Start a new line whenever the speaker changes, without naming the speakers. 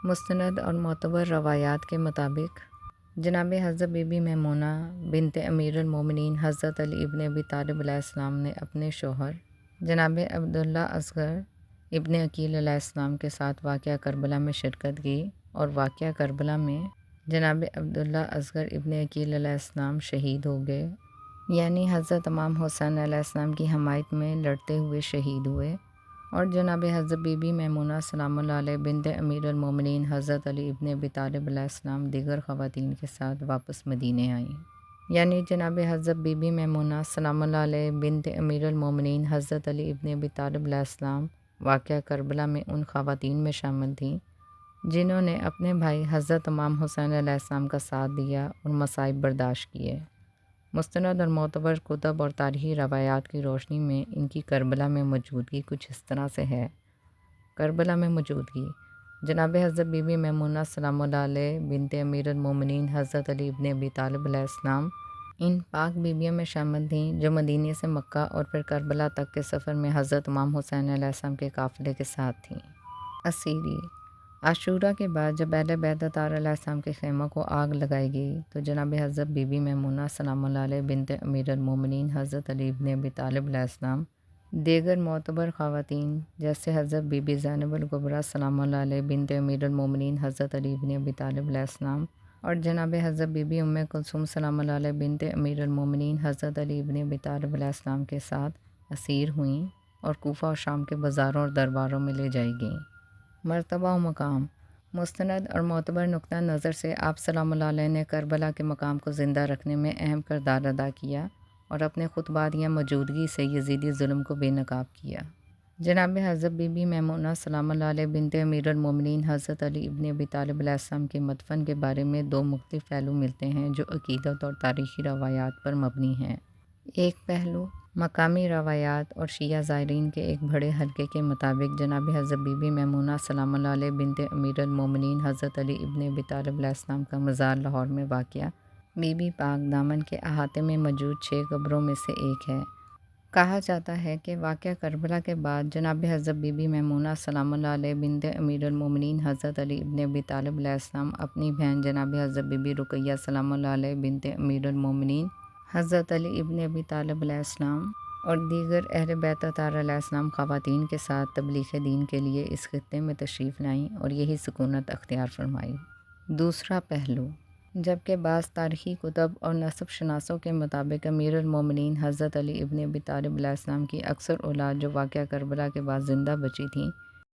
مستند اور معتبر روایات کے مطابق جناب حضرت بی بی میمونہ بنت امیر المومنین حضرت علی ابن ابی طالب علیہ السلام نے اپنے شوہر جناب عبداللہ اصغر ابن عقیل علیہ السلام کے ساتھ واقعہ کربلا میں شرکت کی اور واقعہ کربلا میں جناب عبداللہ اصغر ابن عقیل علیہ السلام شہید ہو گئے، یعنی حضرت امام حسین علیہ السلام کی حمایت میں لڑتے ہوئے شہید ہوئے، اور جناب حضرت بی بی میمونہ سلام اللہ علیہ بنت امیر المومنین حضرت علی ابن ابی طالب علیہ السلام دیگر خواتین کے ساتھ واپس مدینہ آئیں، یعنی جناب حضرت بی بی میمونہ سلام اللہ علیہ بنت امیر المومنین حضرت علی ابن ابی طالب علیہ السلام واقعہ کربلا میں ان خواتین میں شامل تھیں جنہوں نے اپنے بھائی حضرت امام حسین علیہ السلام کا ساتھ دیا اور مصائب برداشت کیے۔ مستند اور معتبر کتب اور تاریخی روایات کی روشنی میں ان کی کربلا میں موجودگی کچھ اس طرح سے ہے۔ کربلا میں موجودگی جناب حضرت بی بی میمونہ سلام اللہ علیہ بنت امیر المومنین حضرت علی ابن ابی طالب علیہ السلام ان پاک بیویوں میں شامل تھیں جو مدینہ سے مکہ اور پھر کربلا تک کے سفر میں حضرت امام حسین علیہ السلام کے قافلے کے ساتھ تھیں۔ اسیری عاشورہ کے بعد جب اہل بیت اطہار علیہ السلام کے خیمہ کو آگ لگائی گئی تو جناب حضرت بی بی میمونہ سلام اللہ علیہ بنت امیر المومنین حضرت علی ابن ابی طالب علیہ السلام دیگر معتبر خواتین جیسے حضرت بی بی زینب الکبریٰ سلام اللہ علیہ بنت امیر المومنین حضرت علی ابن ابی طالب علیہ السلام اور جناب حضرت بی بی ام کلثوم سلام اللہ علیہ بنت امیر المومنین حضرت علی ابن ابی طالب علیہ السلام کے ساتھ اسیر ہوئیں اور کوفہ اور شام کے بازاروں اور درباروں میں لے جائی گئیں۔ مرتبہ و مقام مستند اور معتبر نقطہ نظر سے آپ سلام اللہ علیہ نے کربلا کے مقام کو زندہ رکھنے میں اہم کردار ادا کیا اور اپنے خطبات یا موجودگی سے یزیدی ظلم کو بے نقاب کیا۔ جناب حضرت بی بی میمونہ سلام اللہ علیہ بنت امیر المومنین حضرت علی ابن ابی طالب علیہ السلام کے مدفن کے بارے میں دو مختلف پہلو ملتے ہیں جو عقیدت اور تاریخی روایات پر مبنی ہیں۔ ایک پہلو مقامی روایات اور شیعہ زائرین کے ایک بڑے حلقے کے مطابق جناب حضرت بی بی میمونہ سلام اللہ علیہ بنت امیر المومنین حضرت علی ابن ابی طالب علیہ السلام کا مزار لاہور میں واقع بی بی پاک دامن کے احاطے میں موجود 6 قبروں میں سے ایک ہے۔ کہا جاتا ہے کہ واقعہ کربلا کے بعد جناب حضرت بی بی میمونہ سلام اللہ علیہ بنت امیر المومنین حضرت علی ابن ابی طالب علیہ السلام اپنی بہن جناب حضرت بی بی رقیہ سلام اللہ علیہ بنت امیر المومنین حضرت علی ابن ابی طالب علیہ السلام اور دیگر اہل بیت اطہار علیہ السلام خواتین کے ساتھ تبلیغ دین کے لیے اس خطے میں تشریف لائیں اور یہی سکونت اختیار فرمائی۔ دوسرا پہلو جبکہ بعض تاریخی کتب اور نسب شناسوں کے مطابق امیر المومنین حضرت علی ابن ابی طالب علیہ السلام کی اکثر اولاد جو واقعہ کربلا کے بعد زندہ بچی تھیں